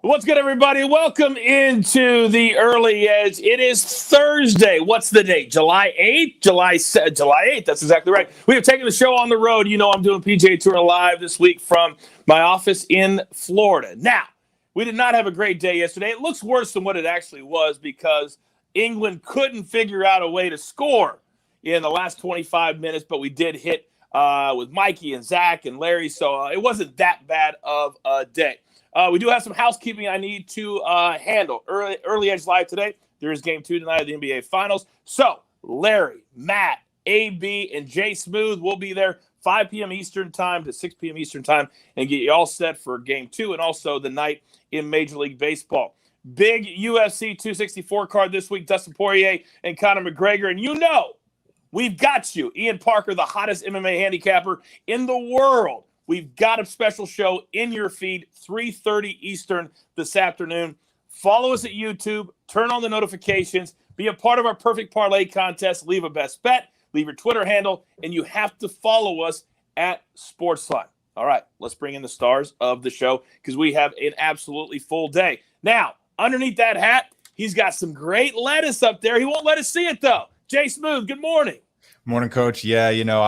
What's good, everybody? Welcome into the Early Edge. It is Thursday. What's the date? July 8th? July 8th. That's exactly right. We have taken the show on the road. You know I'm doing PGA Tour Live this week from my office in Florida. Now, we did not have a great day yesterday. It looks worse than what it actually was because England couldn't figure out a way to score in the last 25 minutes, but we did hit with Mikey and Zach and Larry, so it wasn't that bad of a day. We do have some housekeeping I need to handle. Early Edge Live today. There is Game 2 tonight of the NBA Finals. So, Larry, Matt, AB, and Jay Smooth will be there 5 p.m. Eastern Time to 6 p.m. Eastern Time and get you all set for Game 2 and also the night in Major League Baseball. Big UFC 264 card this week. Dustin Poirier and Conor McGregor. And you know, we've got you. Ian Parker, the hottest MMA handicapper in the world. We've got a special show in your feed, 3:30 Eastern this afternoon. Follow us at YouTube. Turn on the notifications. Be a part of our Perfect Parlay contest. Leave a best bet. Leave your Twitter handle. And you have to follow us at SportsLine. All right, let's bring in the stars of the show because we have an absolutely full day. Now, underneath that hat, he's got some great lettuce up there. He won't let us see it, though. Jay Smooth, good morning. Morning, Coach. Yeah, you know,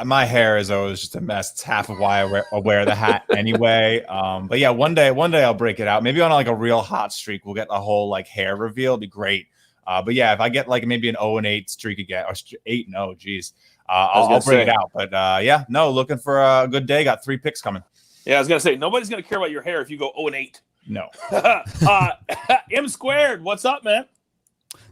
my hair is always just a mess. It's half of why I wear the hat anyway. But yeah, one day I'll break it out. Maybe on like a real hot streak, we'll get a whole like hair reveal. It'd be great. But yeah, if I get like maybe an 0-8 streak again, or 8-0, geez, I'll bring it out. But yeah, no, looking for a good day. Got 3 picks coming. Yeah, I was gonna say nobody's gonna care about your hair if you go 0-8. No. M squared, what's up, man?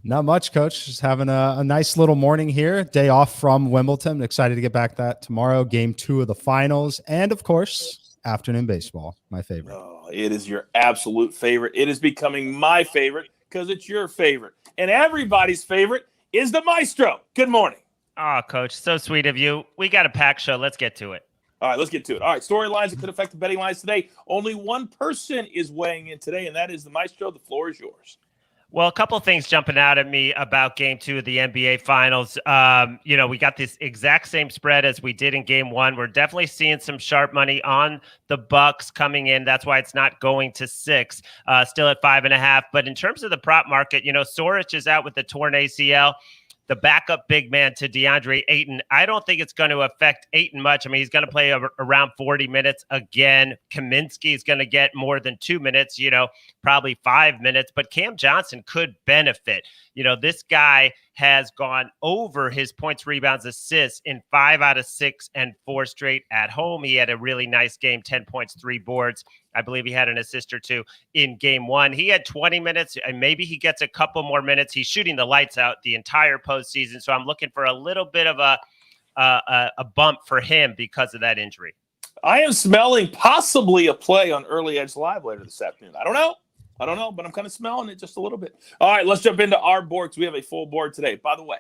Not much, Coach. Just having a nice little morning here. Day off from Wimbledon. Excited to get back that tomorrow. Game 2 of the finals. And, of course, afternoon baseball. My favorite. Oh, it is your absolute favorite. It is becoming my favorite because it's your favorite. And everybody's favorite is the Maestro. Good morning. Oh, Coach, so sweet of you. We got a packed show. Let's get to it. All right, let's get to it. All right, storylines that could affect the betting lines today. Only one person is weighing in today, and that is the Maestro. The floor is yours. Well, a couple of things jumping out at me about Game 2 of the NBA Finals. You know, we got this exact same spread as we did in Game 1. We're definitely seeing some sharp money on the Bucks coming in. That's why it's not going to 6, still at 5.5. But in terms of the prop market, you know, Soric is out with the torn ACL. The backup big man to DeAndre Ayton, I don't think it's going to affect Ayton much. I mean, he's going to play around 40 minutes again. Kaminsky is going to get more than 2 minutes, you know, probably 5 minutes. But Cam Johnson could benefit. You know, this guy has gone over his points, rebounds, assists in 5 out of 6 and 4 straight at home. He had a really nice game, 10 points, 3 boards. I believe he had an assist or 2 in Game 1. He had 20 minutes, and maybe he gets a couple more minutes. He's shooting the lights out the entire postseason, so I'm looking for a little bit of a bump for him because of that injury. I am smelling possibly a play on Early Edge Live later this afternoon. I don't know, but I'm kind of smelling it just a little bit. All right, let's jump into our board because we have a full board today. By the way,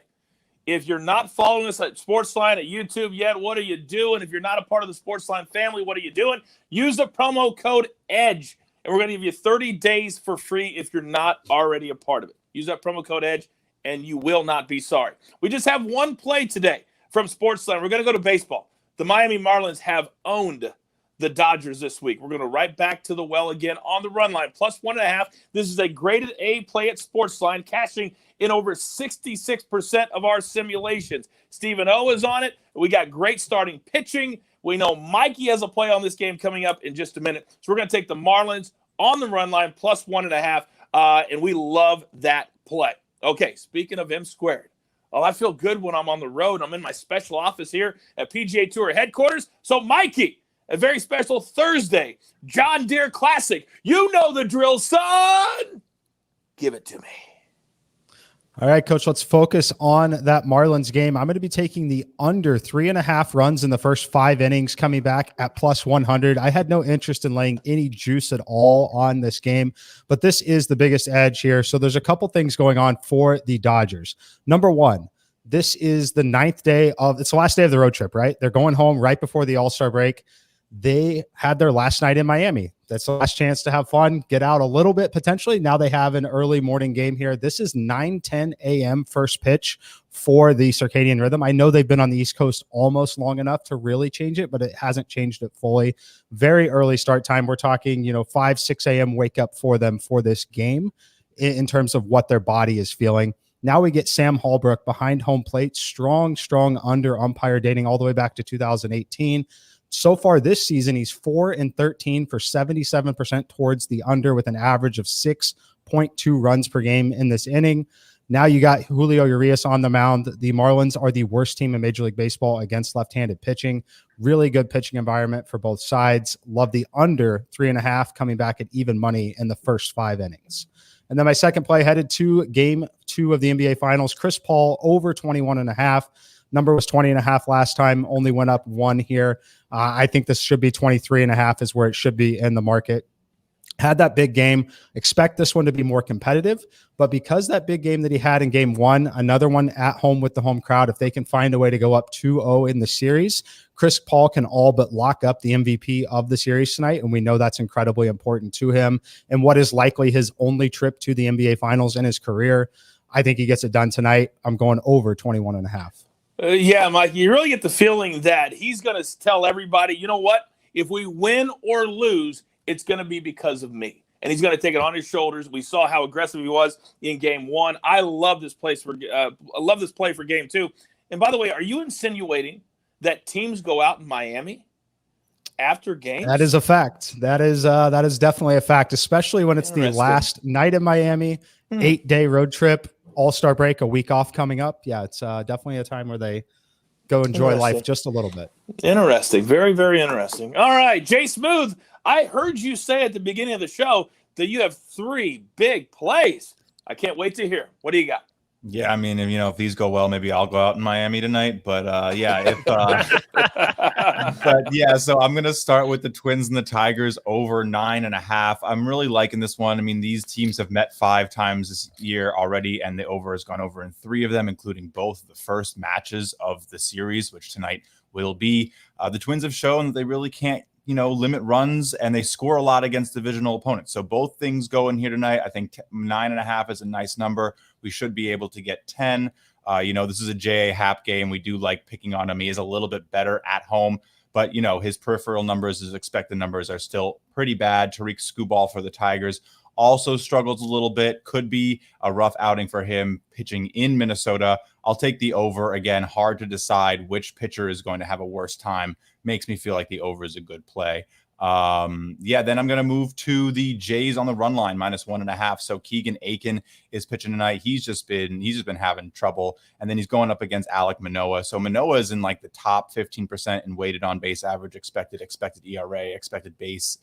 if you're not following us at SportsLine at YouTube yet, what are you doing? If you're not a part of the SportsLine family, what are you doing? Use the promo code EDGE, and we're going to give you 30 days for free if you're not already a part of it. Use that promo code EDGE, and you will not be sorry. We just have one play today from SportsLine. We're going to go to baseball. The Miami Marlins have owned the Dodgers this week. We're going to right back to the well again on the run line, plus 1.5. This is a graded A play at SportsLine, cashing in over 66% of our simulations. Stephen O is on it. We got great starting pitching. We know Mikey has a play on this game coming up in just a minute. So we're going to take the Marlins on the run line, plus 1.5, and we love that play. Okay, speaking of M squared. Oh, I feel good when I'm on the road. I'm in my special office here at PGA Tour headquarters. So, Mikey, a very special Thursday John Deere Classic. You know the drill, son. Give it to me. All right, Coach, let's focus on that Marlins game. I'm going to be taking the under 3.5 runs in the first 5 innings, coming back at plus 100. I had no interest in laying any juice at all on this game, but this is the biggest edge here. So there's a couple things going on for the Dodgers. Number one, this is the 9th day it's the last day of the road trip, right? They're going home right before the All-Star break. They had their last night in Miami. That's the last chance to have fun, get out a little bit potentially. Now they have an early morning game here. This is 9:10 a.m. first pitch for the circadian rhythm. I know they've been on the East Coast almost long enough to really change it, but it hasn't changed it fully. Very early start time. We're talking, 5, 6 a.m. wake up for them for this game in terms of what their body is feeling. Now we get Sam Hallbrook behind home plate, strong under umpire dating all the way back to 2018. So far this season, he's 4-13 for 77% towards the under with an average of 6.2 runs per game in this inning. Now you got Julio Urias on the mound. The Marlins are the worst team in Major League Baseball against left-handed pitching. Really good pitching environment for both sides. Love the under 3.5 coming back at even money in the first 5 innings. And then my second play headed to game 2 of the NBA Finals. Chris Paul over 21.5. Number was 20.5 last time, only went up 1 here. I think this should be 23.5 is where it should be in the market. Had that big game. Expect this one to be more competitive, but because that big game that he had in game 1, another one at home with the home crowd, if they can find a way to go up 2-0 in the series, Chris Paul can all but lock up the MVP of the series tonight, and we know that's incredibly important to him and what is likely his only trip to the NBA Finals in his career. I think he gets it done tonight. I'm going over 21.5. Yeah, Mike, you really get the feeling that he's going to tell everybody, you know what? If we win or lose, it's going to be because of me. And he's going to take it on his shoulders. We saw how aggressive he was in game 1. I love this play for game 2. And by the way, are you insinuating that teams go out in Miami after games? That is a fact. That is definitely a fact, especially when it's the last night in Miami, 8-day road trip. All-Star break, a week off coming up. Yeah, it's definitely a time where they go enjoy life just a little bit. Interesting. Very, very interesting. All right, Jay Smooth, I heard you say at the beginning of the show that you have 3 big plays. I can't wait to hear. What do you got? Yeah, I mean, if these go well, maybe I'll go out in Miami tonight. But so I'm gonna start with the Twins and the Tigers over 9.5. I'm really liking this one. I mean, these teams have met 5 times this year already, and the over has gone over in 3 of them, including both the first matches of the series, which tonight will be. The Twins have shown that they really can't, limit runs, and they score a lot against divisional opponents. So both things go in here tonight. I think 9.5 is a nice number. We should be able to get 10. This is a J.A. Happ game. We do like picking on him. He is a little bit better at home, but, his peripheral numbers, his expected numbers are still pretty bad. Tariq Skubal for the Tigers also struggles a little bit. Could be a rough outing for him pitching in Minnesota. I'll take the over. Again, hard to decide which pitcher is going to have a worse time. Makes me feel like the over is a good play. Then I'm going to move to the Jays on the run line, -1.5. So Keegan Aiken is pitching tonight. He's just been having trouble. And then he's going up against Alek Manoah. So Manoah is in like the top 15% in weighted on base average, expected ERA, expected base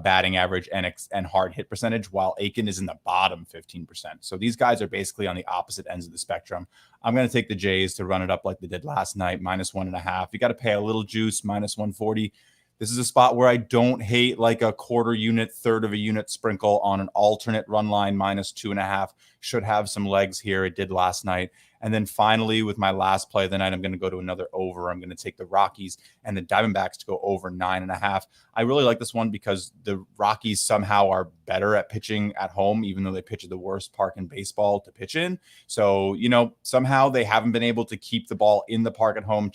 batting average, and hard hit percentage, while Aiken is in the bottom 15%. So these guys are basically on the opposite ends of the spectrum. I'm going to take the Jays to run it up like they did last night, -1.5. You got to pay a little juice, -140. This is a spot where I don't hate like a quarter unit, third of a unit sprinkle on an alternate run line, -2.5. Should have some legs here. It did last night. And then finally, with my last play of the night, I'm going to go to another over. I'm going to take the Rockies and the Diamondbacks to go over 9.5. I really like this one because the Rockies somehow are better at pitching at home, even though they pitch at the worst park in baseball to pitch in. So, somehow they haven't been able to keep the ball in the park at home.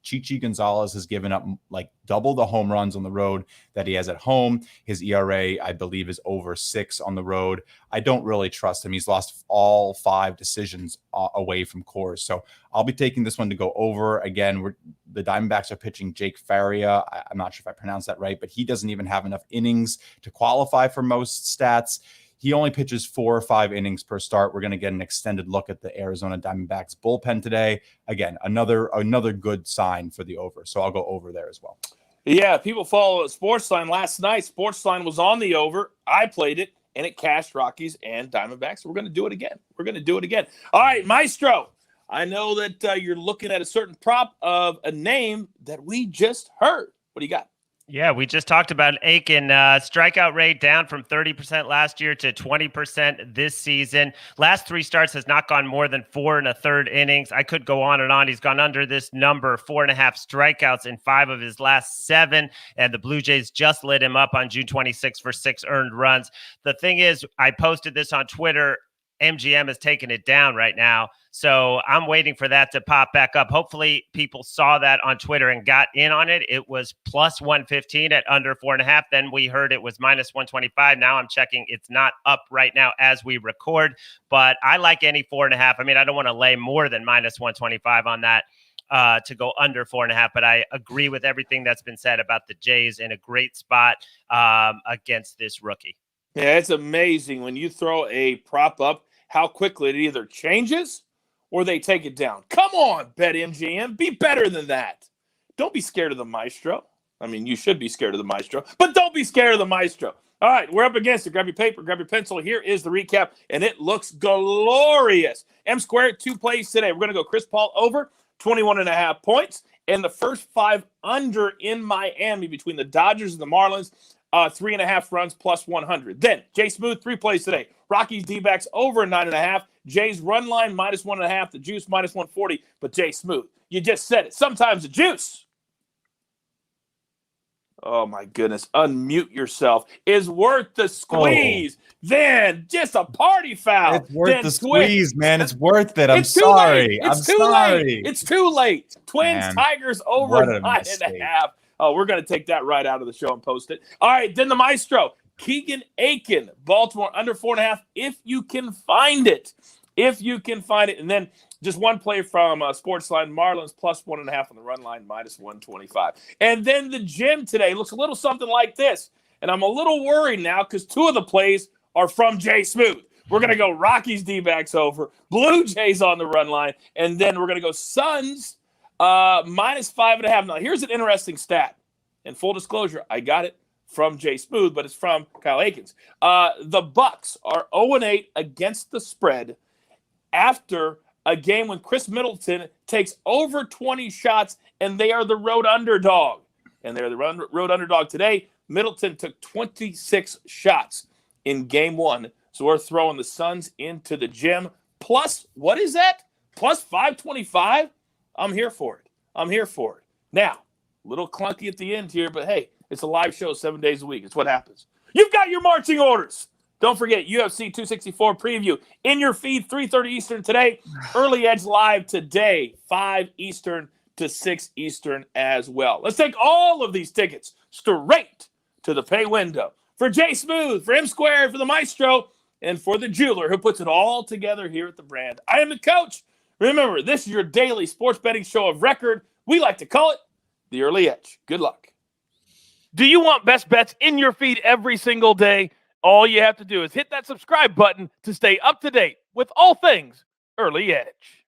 Chichi Gonzalez has given up like double the home runs on the road that he has at home. His ERA, I believe, is over 6 on the road. I don't really trust him. He's lost all 5 decisions away from Coors. So I'll be taking this one to go over. Again, the Diamondbacks are pitching Jake Faria. I'm not sure if I pronounced that right, but he doesn't even have enough innings to qualify for most stats. He only pitches 4 or 5 innings per start. We're going to get an extended look at the Arizona Diamondbacks bullpen today. Again, another good sign for the over. So I'll go over there as well. Yeah, people follow SportsLine last night. SportsLine was on the over. I played it, and it cashed Rockies and Diamondbacks. So we're going to do it again. All right, Maestro, I know that you're looking at a certain prop of a name that we just heard. What do you got? Yeah, we just talked about Aiken. Strikeout rate down from 30% last year to 20% this season. Last 3 starts has not gone more than 4 1/3 innings. I could go on and on. He's gone under this number, 4.5 strikeouts in 5 of his last 7. And the Blue Jays just lit him up on June 26th for 6 earned runs. The thing is, I posted this on Twitter. MGM has taken it down right now. So I'm waiting for that to pop back up. Hopefully people saw that on Twitter and got in on it. It was plus 115 at under 4.5. Then we heard it was minus 125. Now I'm checking. It's not up right now as we record, but I like any 4.5. I mean, I don't want to lay more than minus 125 on that to go under 4.5, but I agree with everything that's been said about the Jays in a great spot against this rookie. Yeah, it's amazing when you throw a prop up, how quickly it either changes or they take it down. Come on, BetMGM. Be better than that. Don't be scared of the maestro. I mean, you should be scared of the maestro, but don't be scared of the maestro. All right, we're up against it. Grab your paper, grab your pencil. Here is the recap, and it looks glorious. M squared, 2 plays today. We're going to go Chris Paul over 21.5 points, and the first 5 under in Miami between the Dodgers and the Marlins. 3.5 runs plus 100. Then Jay Smooth, 3 plays today. Rockies D-backs over 9.5. Jay's run line minus 1.5. The juice minus 140. But Jay Smooth, you just said it. Sometimes the juice. Oh my goodness. Unmute yourself. Is worth the squeeze. Then just a party foul. It's worth then the squeeze, man. It's worth it. I'm sorry. It's too late. It's too late. Twins, Man, Tigers over 9.5. Oh, we're going to take that right out of the show and post it. All right, then the maestro, Keegan Aiken, Baltimore, under 4.5, if you can find it. If you can find it. And then just one play from SportsLine, Marlins, plus 1.5 on the run line, minus 125. And then the gym today looks a little something like this. And I'm a little worried now because 2 of the plays are from Jay Smooth. We're going to go Rockies D-backs over, Blue Jays on the run line, and then we're going to go Suns minus 5.5. Now, here's an interesting stat. And full disclosure, I got it from Jay Smooth, but it's from Kyle Akins. The Bucks are 0-8 against the spread after a game when Chris Middleton takes over 20 shots, and they are the road underdog. And they're the road underdog today. Middleton took 26 shots in game 1. So we're throwing the Suns into the gym. Plus, what is that? Plus 525? I'm here for it. Now, a little clunky at the end here, but hey, it's a live show 7 days a week. It's what happens. You've got your marching orders. Don't forget, UFC 264 preview in your feed, 3:30 Eastern today. Early Edge live today, 5 Eastern to 6 Eastern as well. Let's take all of these tickets straight to the pay window. For Jay Smooth, for M Squared, for the Maestro, and for the jeweler who puts it all together here at the brand. I am the coach. Remember, this is your daily sports betting show of record. We like to call it the Early Edge. Good luck. Do you want best bets in your feed every single day? All you have to do is hit that subscribe button to stay up to date with all things Early Edge.